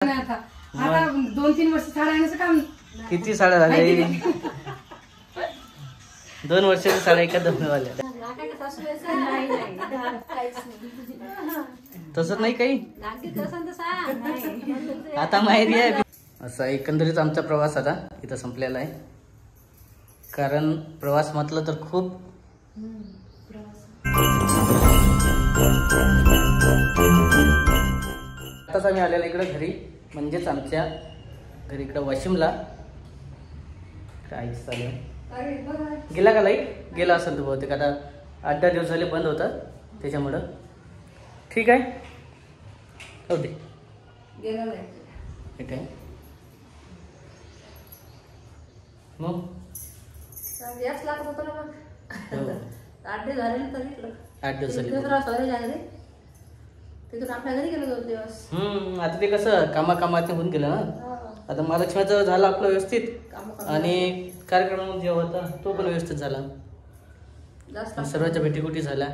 आता 2-3 वर्ष साड्या आणण्याचं काम. किती साड्या झाल्या? 2 वर्षाच्या साड्या एका धुण्यावाल्या. तसं नाही काही आता माहिती आहे. असा एकंदरीत आमचा प्रवास आता इथं संपलेला आहे. कारण प्रवास म्हटलं तर खूप आताच आम्ही आलेला इकडे घरी, म्हणजेच आमच्या घरी इकडं वाशिमला. काय चालेल गेला का लाईट? गेला असेल तो बहुतेक. आता 8-10 दिवस झाले बंद होतं त्याच्यामुळं. ठीक आहे हो दे ठीक आहे. मग 8 दिवस झाले. आता ते कसं कामात होऊन गेलं ना. आता महालक्ष्मीचं झालं आपलं व्यवस्थित आणि कार्यक्रम जे होता तो पण व्यवस्थित झाला. सर्वांच्या भेटीगुटी झाल्या.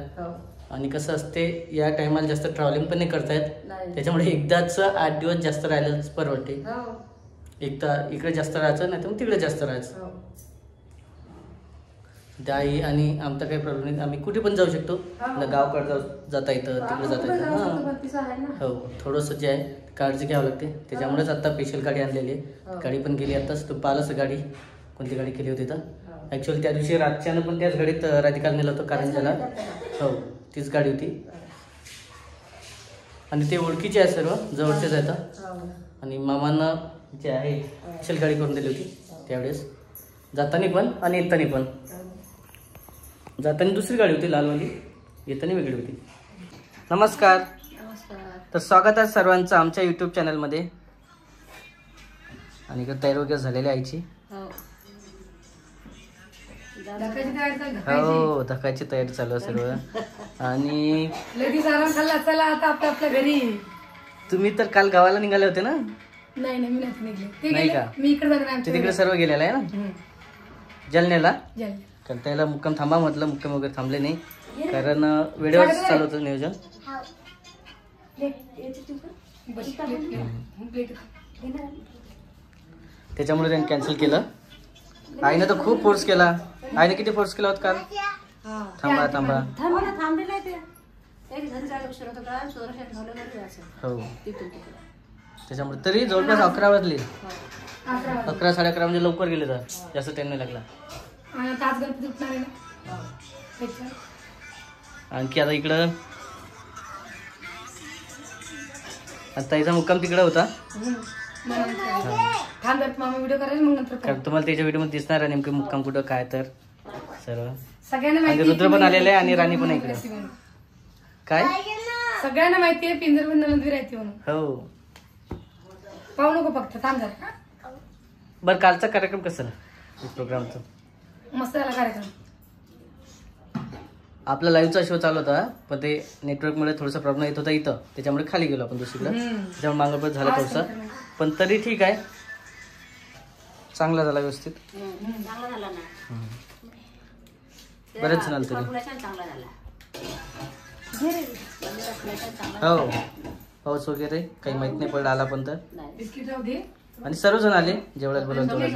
आणि कसं असते या टायमाला जास्त ट्रॅव्हलिंग पण नाही करतायत, त्याच्यामुळे एकदाच 8 दिवस जास्त राहिलंच परवडते. एकदा इकडे जास्त राहायचं नाही तर मग तिकडे जास्त राहायचं. आई आणि आमचा काही प्रॉब्लेम नाही, आम्ही कुठे पण जाऊ शकतो. गावकडे जाता येतं, तिकडे जाता येतं. हो थोडंसं जे आहे काळजी घ्यावं लागते, त्याच्यामुळेच आता स्पेशल गाडी आणलेली आहे. गाडी पण गेली आताच. तू पाहिलंच गाडी कोणती गाडी केली होती तर. ॲक्च्युअली त्या दिवशी रातच्यानं पण त्याच गाडीत राधिकाला नेलं होतं कारंजाला. हो तीच गाडी होती. आणि ते ओळखीचे आहे सर्व, जवळचेच आहेत. आणि मामांना जे आहे स्पेशल गाडी करून दिली होती त्यावेळेस, जाताना पण आणि येताना पण. जाताना दुसरी गाडी होती लालवाली, येताना वेगळी होती. नमस्कार. तर स्वागत आहे सर्वांचं आमच्या यूट्यूब चॅनलमध्ये. आणि इकडे तयारी वगैरे झालेली आईची. हो धकायची तयारी चालू आहे सर्व. आणि चला आता आपल्या घरी. तुम्ही तर काल गावाला निघाले होते ना? नाही का? मी इकडे तिकडे सर्व गेलेला आहे ना जालन्याला. तर त्याला मुक्काम थांबा म्हटलं, मुक्काम वगैरे थांबले नाही कारण वेळेवर चालू होतं नियोजन. त्याच्यामुळे त्यांनी कॅन्सल केलं. आईने तर खूप फोर्स केला. आईने किती फोर्स केला होता काल? थांबा थांबा. हो त्याच्यामुळे तरी जवळपास 11 वाजले. 11-11:30 म्हणजे लवकर गेले तर जास्त टाइम नाही लागला. आणखी आता इकडं ताईचा मुक्काम तिकडे होता. तुम्हाला त्याच्या व्हिडिओ मध्ये दिसणार आहे नेमकं मुक्काम कुठं काय तर सर्व. आणि रुद्र पण आलेले आहे आणि राणी पण इकडे. काय सगळ्यांना माहिती आहे पिंजरबंद मंदिर आहे म्हणून. हो पाहू नको फक्त थांब जरा. बरं कालचा कार्यक्रम कसा प्रोग्रामचा? मस्त झाला कार्यक्रम. आपला लाईव्हचा शो चालू होता पण ते नेटवर्कमुळे थोडासा प्रॉब्लेम येत होता इथं, त्याच्यामुळे खाली गेलो आपण दुसरीकडे. त्याच्यामुळे मागं झाला थोडसा, पण तरी ठीक आहे. चांगला झाला व्यवस्थित. बरेच झालं तरी. हो पाऊस वगैरे काही माहित नाही पडला, आला पण तर. आणि सर्वजण आले जेवढ्यात बोलवून तेवढ्या.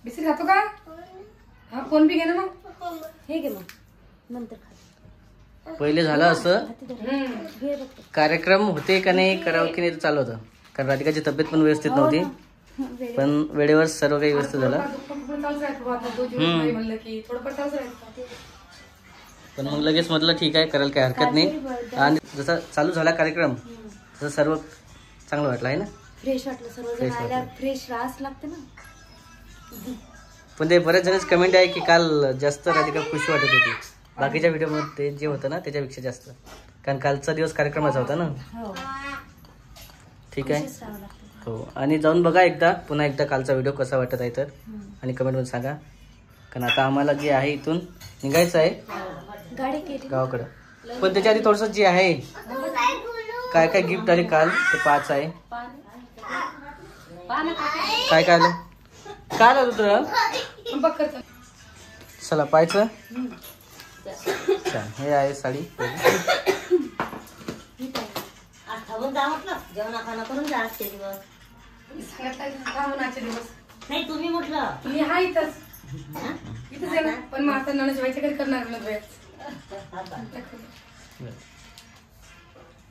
बिस्किट खातो का? हा फोन बी घे ना मग. हे घे मग नंतर. पहिले झालं असं कार्यक्रम होते का नाही करावं की नाही चालू होतं, कारण राधिकाची तब्येत पण व्यवस्थित नव्हती. पण वेळेवर सर्व काही व्यवस्थित झालं. पण मग लगेच म्हटलं ठीक आहे करायला काही हरकत नाही. आणि जसा चालू झाला कार्यक्रम तसं सर्व चांगलं वाटलं आहे ना. फ्रेश वाटलं सर्व. फ्रेश रास लागते ना. पण ते बऱ्याच जणच कमेंट आहे की काल जास्त राधिका खुश वाटत होती बाकीच्या व्हिडिओ मध्ये जे होतं ना त्याच्यापेक्षा जास्त, कारण कालचा दिवस कार्यक्रमाचा होता ना. ठीक आहे हो. आणि जाऊन बघा एकदा पुन्हा एकदा कालचा व्हिडिओ कसा वाटत आहे तर, आणि कमेंट मध्ये सांगा. कारण आता आम्हाला जे आहे इथून निघायचं आहे गावाकडं. पण त्याच्या आधी थोडस जे आहे काय काय गिफ्ट आले काल ते 5 आहे. काय काय आलं काय आलं तुला? चला पाहायचं. अच्छा, हे आहे साडी. आज थांबून जा म्हटलं, जेवणा खाणं करून जा आजचे दिवस. नाही तुम्ही म्हटलं मी हा इथंच आहे ना, पण मग आता नणंद व्हायच्या घरी करणार ना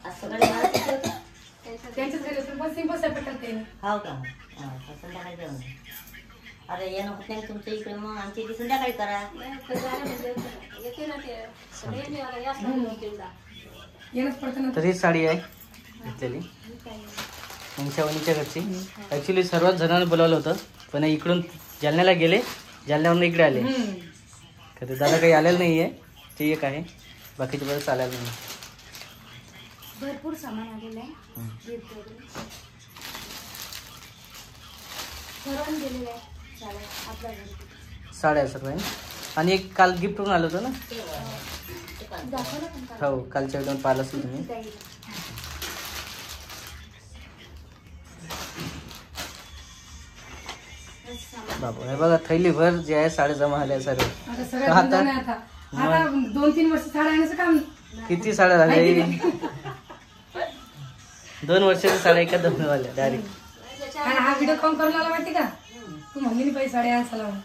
आज सकाळी त्यांच्याच घरी असून पण सिंपल स्वयंपाक करते. हो का? संध्याकाळी जेवण. अरे येणं होत नाही तुमच्या इकडे, मग आमच्या इथे संध्याकाळी करा. येणंच पडतं ना. तर ही साडी आहे घेतलेली वहिनीच्या घरची. ऍक्च्युली सर्वात जणांना बोलावलं होतं, पण इकडून जालन्याला गेले, जालन्यावरून इकडे आले. कधी दादा काही आलेलं नाहीये, ते एक आहे, बाकीचे बरंच आलेलं नाही. भरपूर सामान आलेलं आहे. ठरवून गेलेलं आहे आपल्या घरी. साड्या सर्व आहे. आणि एक काल गिफ्ट करून आलं होतं ना. दाखवलं पण का? हो, कालच्या वेळेला पाहिलं असेल तुम्ही. बाबा हे बघा, थैलीभर जे आहे साड्या जमा झाल्या सर्व. आता सगळ्या धंदा नाही आता. आता 2-3 वर्ष साड्या आणायचं काम. किती साड्या झाल्या? 2 वर्षाच्या साड्या एका धंदा झाल्या डायरेक्ट. आणि हा व्हिडिओ कॉल करून लावला माहिती का? तू म्हणली नाही पाहिजे साड्या आणायला लावून.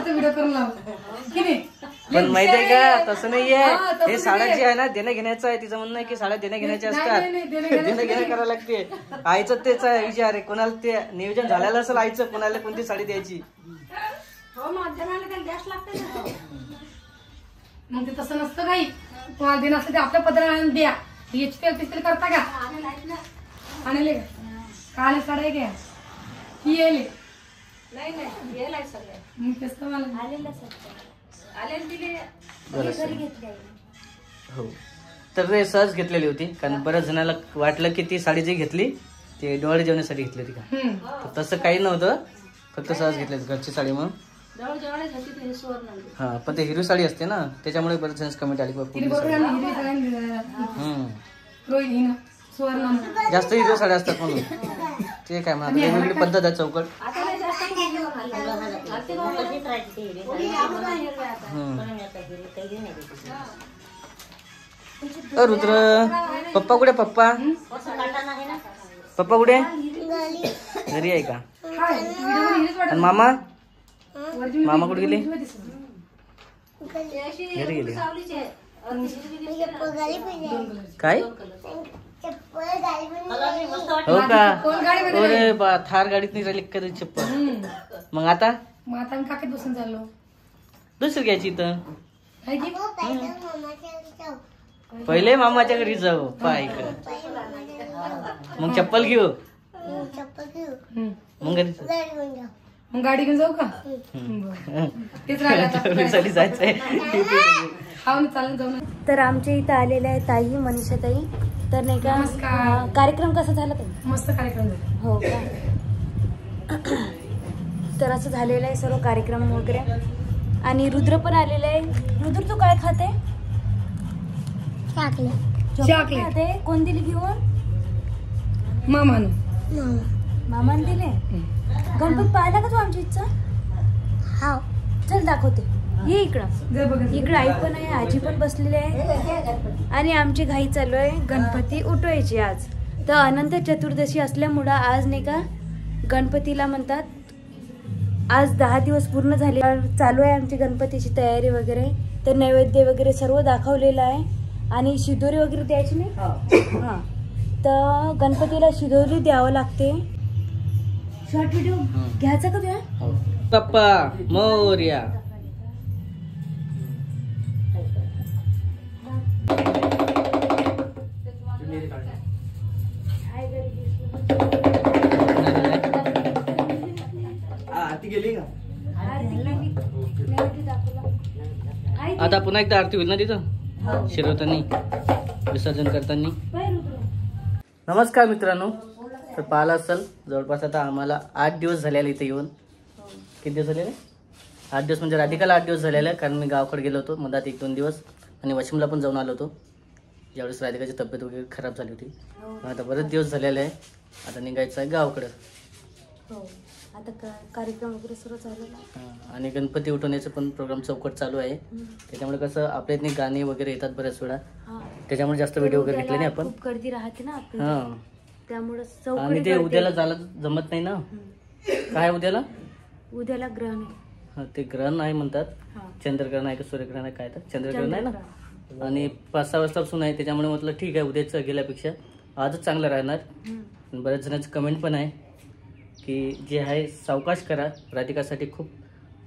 व्हिडिओ करून लावला की नाही? पण माहिती आहे का, तसं नाहीये. हे साड्या जे आहे ना, देण्या घेण्याचं आहे. तिचं म्हणणं आहे की साड्या देण्या घेण्याच्या असतात. देणं घेणं करावं लागते. आईचं तेच आहे विचार आहे. कोणाला ते नियोजन झालेलं असेल आईचं, कोणाला कोणती साडी द्यायची. मग ते तसं नसतं काही. तुम्हाला देणं असलं ते आपल्या पत्राने द्या. याची तेल पिस्तेल करता का? आणले का? काल साड्या घ्या ही येले नाही येलाय सगळं. मग तेच तर मला आलेलं सगळं आलेलं दिले घरी घेतले. हो, तर ते सहज घेतलेली होती, कारण बऱ्याच जणांना वाटलं की ती साडी जी घेतली ती डोळे जेवण्यासाठी घेतली होती का. तर तसं काही नव्हतं, फक्त सहज घेतली होती घरची साडी. मग हा, पण ते हिरवी साडी असते ना, त्याच्यामुळे बरेच जण कमेंट आली. जास्त हिरव्या साड्या असतात म्हणून ते काय म्हणतात, वेगवेगळी पद्धत आहे चौकट. रुद्र, पप्पा कुठे? पप्पा पप्पा कुठे? घरी आहे का? आणि मामा? मामा कुठे गेले? घरी गेले. काय हो का? अरे बा, थार गाडीत नाही राहिली कधी चप्पल. मग आता काकीत बसून चाललो. दुसरी घ्यायची इथं. पहिले मामाच्या घरी जाऊ पाय इकडे, मग चप्पल घेऊ, मग घरी मग गाडी घेऊन जाऊ का? तेच राहिलं जायचंय. चालून जाऊ ना. तर आमच्या इथं आलेल्या आहे ताई, मनीषा ताई. तर नाही का, कार्यक्रम कसा झाला ताई? मस्त कार्यक्रम झाला. हो का? तर असं झालेलं आहे सर्व कार्यक्रम वगैरे. आणि रुद्र पण आलेला आहे. रुद्र तू काय खाते? चॉकलेट खाते. कोण दिली घेऊन? मामाने दिले. गणपती पाहिला का तू आमच्या इथचा? हा, चल दाखवते. ये इकडं. इकडं आई पण आहे, आजी पण बसलेली आहे. आणि आमची घाई चालू आहे गणपती उठवायची आज. तर अनंत चतुर्दशी असल्यामुळं आज नाही का गणपतीला म्हणतात. आज 10 दिवस पूर्ण झाले. चालू आहे आमची गणपतीची तयारी वगैरे. तर नैवेद्य वगैरे सर्व दाखवलेलं आहे. आणि शिदोरी वगैरे द्यायची नाही. हा, तर गणपतीला शिदोरी द्यावं लागते. शॉर्ट व्हिडिओ घ्यायचा का तुझ्या? पप्पा मोरया. आता पुन्हा एकदा आरती होईल ना तिथं शिरवताना, विसर्जन करताना. नमस्कार मित्रांनो, तर पाहिलं असेल जवळपास आता आम्हाला 8 दिवस झालेले इथे येऊन. किती दिवस झालेले? 8 दिवस म्हणजे राधिकाला 8 दिवस झालेले, कारण मी गावाकडे गेलो होतो मधात 1-2 दिवस, आणि वाशिमला पण जाऊन आलो होतो ज्यावेळेस राधिकाची तब्येत वगैरे खराब झाली होती. आता बरेच दिवस झालेले आहे. आता निघायचं आहे गावाकडं. आता कार्यक्रम वगैरे सुरू झालेला आहे. हां, आणि गणपती उठवण्याचं पण प्रोग्राम चौकट चालू आहे. त्याच्यामुळे कसं आपल्या इथे गाणी वगैरे येतात बऱ्याच वेळा, हां त्याच्यामुळे जास्त व्हिडिओ वगैरे घेतले नाही आपण. खूप गर्दी राहते ना आपली, हां, त्यामुळे आणि चौकडी ते उद्याला जायला जमत नाही ना. काय उद्याला? उद्याला ग्रहण आहे. हां, ते ग्रहण आहे म्हणतात. हां, चंद्रग्रहण आहे का सूर्यग्रहण आहे काय, तर चंद्रग्रहण आहे ना. आणि 5-6 वाजतापासून आहे, त्याच्यामुळे म्हटलं ठीक आहे उद्याच गेल्यापेक्षा आजच चांगलं राहणार. बऱ्याच जणांचं कमेंट पण आहे की जे आहे सावकाश करा, राधिकासाठी खूप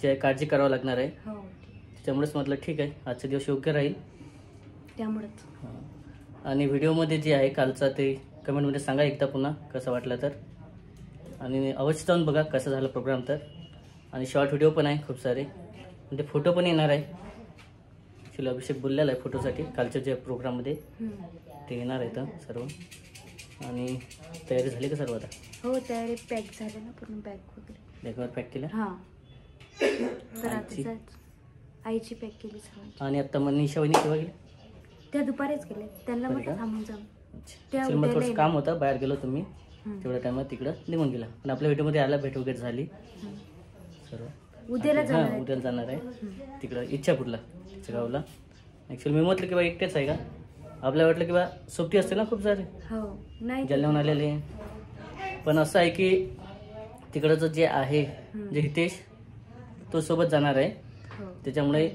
जे आहे काळजी करावं लागणार आहे. हो त्याच्यामुळेच म्हटलं ठीक आहे आजचा दिवस योग्य राहील. त्यामुळेच. हां. आणि व्हिडिओमध्ये जे आहे कालचा ते कमेंटमध्ये सांगा एकदा पुन्हा कसं वाटलं तर, आणि अवश्य जाऊन बघा कसं झालं प्रोग्राम तर. आणि शॉर्ट व्हिडिओ पण आहे खूप सारे, म्हणजे फोटो पण येणार आहे. ॲक्च्युली अभिषेक बोललेला आहे फोटोसाठी कालच्या जे प्रोग्राममध्ये ते येणार आहेत सर्व. आणि तयारी झाली का सर्व आता? हो तयारी पॅक झाले ना पूर्ण, बॅग वगैरे बॅगवर पॅक केलं. हां तर आता आईची पॅक केली सर्व. आणि आता मनीषा वहिनी केव्हा गेली? त्या दुपारीच गेले, त्यांना म्हटलं थांबून जाऊन. त्या मला थोडंसं काम होतं, बाहेर गेलो तुम्ही हं. तेवढ्या टायमात तिकडं निघून गेला. पण आपल्या व्हिडिओमध्ये आला, भेट वगैरे झाली सर्व. उद्याला जाणार आहे. उद्याला जाणार आहे तिकडं इच्छापूरला, तिच्या गावला. ॲक्च्युली मी म्हटलं की बा एकटेच आहे का, आपल्याला वाटलं की बा सोबती असते ना खूप सारे हो नाही जालन्याहून आलेले. पण असं आहे की तिकडचं जे आहे जे हितेश तो सोबत जाणार आहे, हो त्याच्यामुळे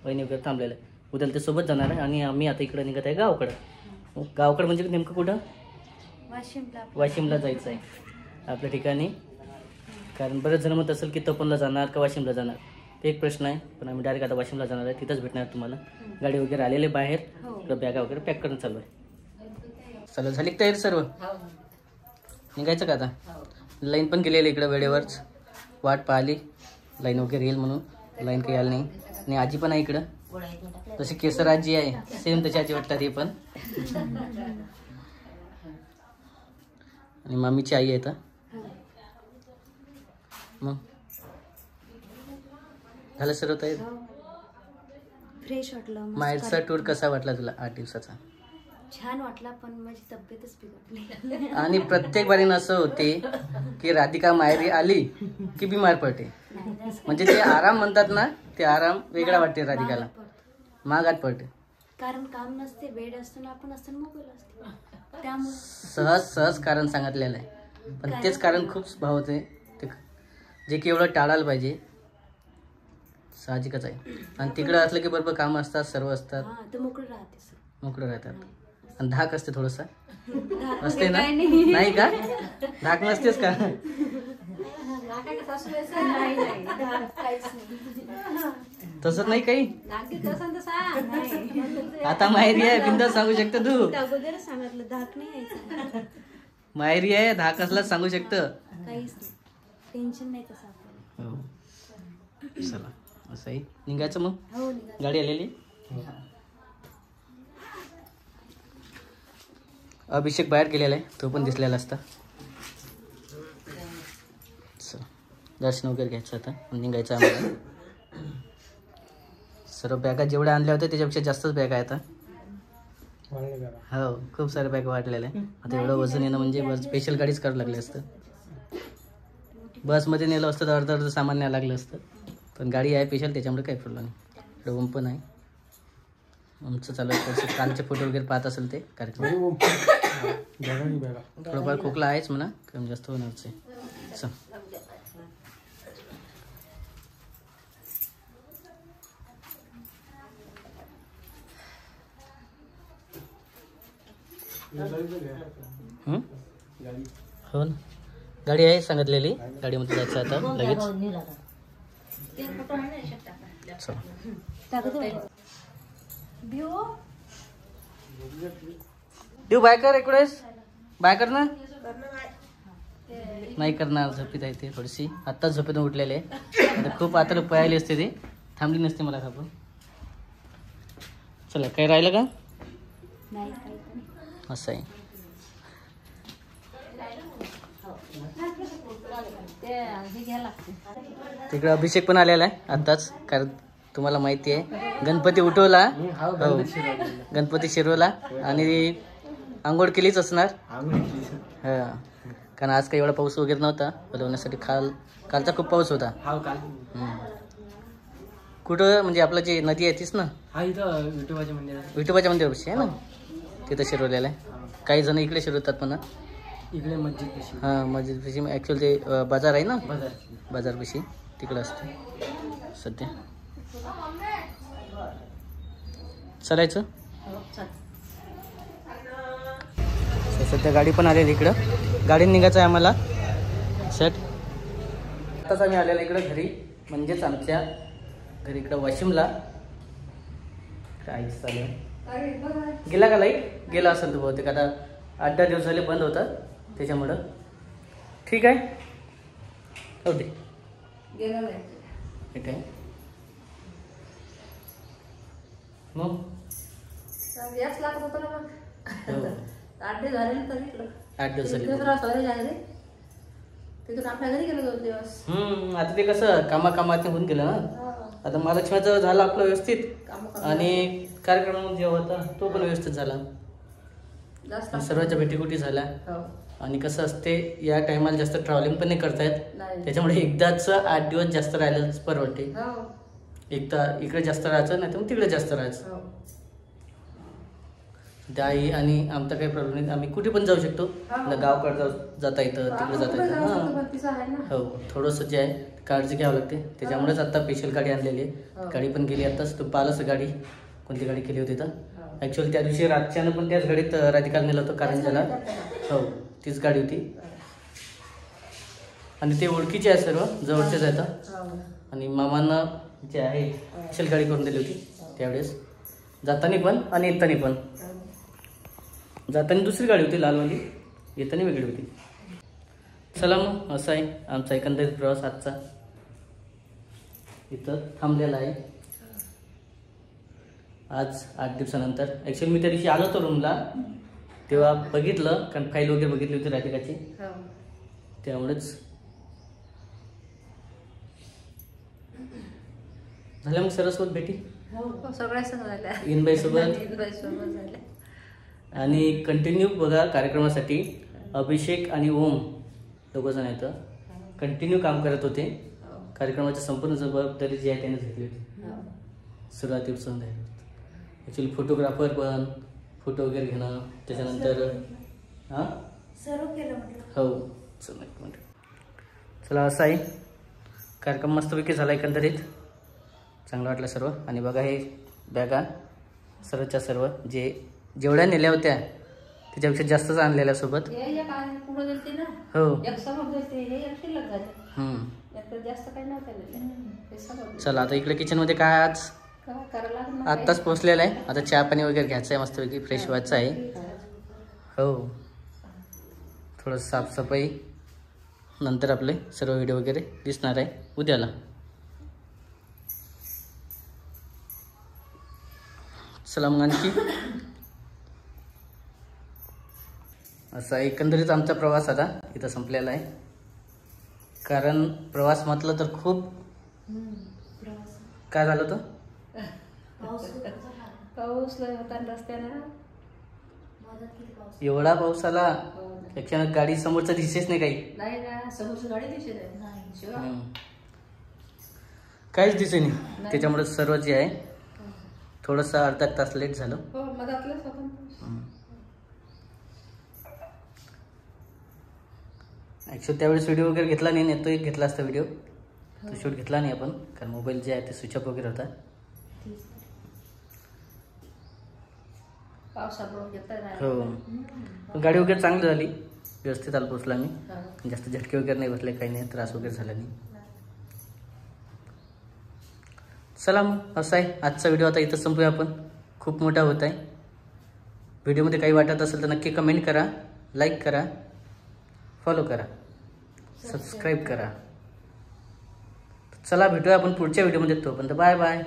वहिनी वगैरे थांबलेलं आहे. उद्याला ते सोबत जाणार आहे. आणि आम्ही आता इकडे निघत आहे गावाकडं. गावाकडं म्हणजे नेमकं कुठं? वाशिमला जायचं आहे आपल्या ठिकाणी. कारण बरेच जण म्हणत असेल की तपनला जाणार का वाशिमला जाणार, ते एक प्रश्न आहे. पण आम्ही डायरेक्ट आता वाशिमला जाणार आहे, तिथंच भेटणार तुम्हाला. गाडी वगैरे आलेले बाहेर, बॅगा वगैरे पॅक करणं चालू आहे. चला झाली का तयारी सर्व? निघायचं का आता? लाईन पण गेलेली इकडं वेळेवरच, वाट पाहिली लाईन वगैरे येईल म्हणून. लाईन काही आली नाही. आणि आजी पण आहे इकडं, जशी केसर आजी आहे सेम तशी आजी वाटतात ही पण. आणि मामीची आई आहे. मग झालं सर्व तयारी? फ्रेश वाटलं. माहेरचा टूर कसा वाटला तुला 8 दिवसाचा? छान वाटला, पण माझी तब्येतच बिघडली. आणि प्रत्येक बारीनं असं होते की राधिका माहेरी आली की बिमार पडते. म्हणजे ते आराम म्हणतात ना, ते आराम वेगळा वाटते राधिकाला, मागात पडते. कारण काम नसते, वेळ असतो ना, आपण असताना मोबाईल असते, त्यामुळे सहज कारण सांगितलेलं आहे. पण तेच कारण खूप भाव होते ते, जे की एवढं टाळायला पाहिजे, साहजिकच आहे. आणि तिकडं असलं की बरोबर काम असतात, सर्व असतात, ते मोकळं राहते, मोकळं राहतात. आणि धाक असते थोडंसं असते ना, नाही का? धाक नसतेच का? तसं नाही काही. आता माहेरी आहे, बिंदास सांगू शकतो तू. अगोदरच सांगितलं धाक नाही यायचं. माहेरी आहे, धाक असलाच सांगू शकतं. काहीच नाही, टेन्शन नाही तसं आपल्याला. हो चला असं आहे. निघायचं मग? हो निघा. गाडी आलेली. अभिषेक बाहेर गेलेला आहे, तो पण दिसलेला असता. चला दर्शन वगैरे घ्यायचं आता, निघायचं आम्हाला. सर्व बॅगा जेवढ्या आणल्या होत्या त्याच्यापेक्षा जास्तच बॅग आहे आता. हो खूप सारे बॅग वाढलेले आहे. आता एवढं वजन येणं म्हणजे स्पेशल गाडीच करावं लागली असतं. बसमध्ये नेलं असतं तर अर्ध सामान न्यायला लागलं असतं. पण गाडी आहे स्पेशल, त्याच्यामुळे काही प्रॉब्लेम नाही. इकडं ओम पण आहे, आमचं चालू आहे. कालचे फोटो वगैरे पाहत असेल ते कार्यक्रम. थोडंफार खोकला आहेच म्हणा, कमी जास्त होणारच आहे. चल हो ना, गाडी आहे सांगितलेली, गाडीमध्ये जायचं आता लगेच. देऊ बाय कर इकडेच, बाय कर ना. नाही करणार, झोपीत आहे ते थोडीशी. आत्ताच झोपेतून उठलेले, खूप आता पळाली असते ती, थांबली नसते मला खापून. चला काही राहिलं का? असं आहे. तिकडे अभिषेक पण आलेला आहे आत्ताच, कारण तुम्हाला माहिती आहे गणपती उठवला. हो गणपती शिरवला आणि आंघोळ केलीच असणार. हा कारण आज काही एवढा पाऊस वगैरे नव्हता बोलवण्यासाठी. कालचा खूप पाऊस होता. हा काल कुठं म्हणजे आपलं जे नदी आहे तीच ना, हा इथं विठोबाच्या मंदिरात विठोबाच्या मंदिरापाशी आहे ना, तिथं शिरवलेलं आहे. काही जण इकडे शिरवतात पण इकडे मस्जिद कशी हां मस्जिदपाशी ॲक्च्युअल ते बाजार आहे ना, बाजार बाजारपाशी तिकडं असते सध्या. चालायचं सध्या गाडी पण आलेली इकडं, गाडीने निघायचं आहे आम्हाला सेट. आताच आम्ही आलेला इकडं घरी, म्हणजेच आमच्या घरी इकडं वाशिमला. काय चालेल गेला का लाईट? गेला असेल तो बहुतेक, आता 8-10 दिवस झाले बंद होता त्याच्यामुळं. ठीक आहे हो दे ठीक आहे. मग याच लागत होतं ना मग. हो 8 दिवस झाले ना तर इकडं 8 दिवस झाले. तिथून आपल्या घरी गेलो 2 दिवस. आता ते कसं कामात होऊन गेलं ना. आता महालक्ष्मीचं झालं आपलं व्यवस्थित आणि कार्यक्रम जे होता तो पण व्यवस्थित झाला. सर्वांच्या भेटीगुटी झाल्या. आणि कसं असते या टायमाला जास्त ट्रॅव्हलिंग पण नाही करतायत, त्याच्यामुळे एकदाच 8 दिवस जास्त राहिलंच परवडते. एकदा इकडे जास्त राहायचं नाही तर मग तिकडे जास्त राहायचं. आई आणि आमचा काही प्रॉब्लेम नाही, आम्ही कुठे पण जाऊ शकतो. गावकडे जाता येतं, तिकडे जाता येतं. हो थोडंसं जे आहे काळजी घ्यावं लागते, त्याच्यामुळेच आता स्पेशल गाडी आणलेली आहे. गाडी पण गेली आत्ताच, तू पाहिलंच गाडी कोणती गाडी केली होती तर. ॲक्च्युअली त्या दिवशी रातच्यानं पण त्याच गाडीत राधिकाला नेलं होतं कारंजाला. हो तीच गाडी होती. आणि ते ओळखीचे आहे सर्व, जवळचेच आहेत. आणि मामांना जे आहे स्पेशल गाडी करून दिली होती त्यावेळेस, जाताना पण आणि येताना पण. जाताना दुसरी गाडी होती लालवाली, येताना वेगळी होती. चला मग असं आहे आमचा एकंदरीत प्रवास आजचा, इथं थांबलेला आहे आज 8 दिवसानंतर. ॲक्च्युअली मी त्या दिवशी आलो होतो रूमला तेव्हा बघितलं, कारण फाईल वगैरे बघितली होती राधिकाची, त्यामुळेच झाल्या मग सरस्वत भेटी इनबाई सोबत. आणि कंटिन्यू बघा कार्यक्रमासाठी अभिषेक आणि ओम दोघंजण येतं, कंटिन्यू काम करत होते. कार्यक्रमाची संपूर्ण जबाबदारी जी आहे त्याने घेतली होती सुरुवातीपासून. ॲक्च्युली फोटोग्राफर पण, फोटो वगैरे घेणं, त्याच्यानंतर हां सर्व केलं म्हटलं. हो चला एक मिनिट. चला असं आहे कार्यक्रम मस्तपैकी झाला एकंदरीत, चांगलं वाटलं सर्व. आणि बघा हे बॅगा सर्वच्या सर्व जेवढ्या नेल्या होत्या त्याच्यापेक्षा जास्तच आणलेल्या सोबत. हो चला आता इकडे किचनमध्ये काय आज आत्ताच पोहोचलेलं आहे. आता चहा पाणी वगैरे घ्यायचं आहे, मस्तपैकी फ्रेश व्हायचं आहे. हो थोडं साफसफाई नंतर आपले सर्व व्हिडिओ वगैरे दिसणार आहे उद्याला. चला मग आणखी असा एकंदरीत आमचा प्रवास आता इथं संपलेला आहे. कारण प्रवास म्हटलं तर खूप काय झालं होतं, पाऊस होता रस्त्यानं, एवढा पाऊस आला त्याच्यानं गाडी समोरचं दिसेच नाही काही. नाही ना समोरची गाडी दिसत नाही, काहीच दिसे नाही. त्याच्यामुळे सर्व जे आहे थोडंसं अर्धा तास लेट झालं. ॲक्च्युअली त्यावेळेस व्हिडिओ वगैरे घेतला नाही, तो एक घेतला असता व्हिडिओ, तो शूट घेतला नाही आपण, कारण मोबाईल जे आहे ते स्विच ऑफ वगैरे होता. हो पण गाडी वगैरे चांगली झाली, व्यवस्थित आला पोचला मी, जास्त झटके वगैरे नाही बसले, काही नाही त्रास वगैरे झाला नाही. चला मग असं आहे आजचा व्हिडिओ आता इथं संपूया आपण, खूप मोठा होत आहे. व्हिडिओमध्ये काही वाटत असेल तर नक्की कमेंट करा, लाईक करा, फॉलो करा, सबस्क्राईब करा. चला भेटूया आपण पुढच्या व्हिडिओमध्ये, तोपर्यंत बाय बाय.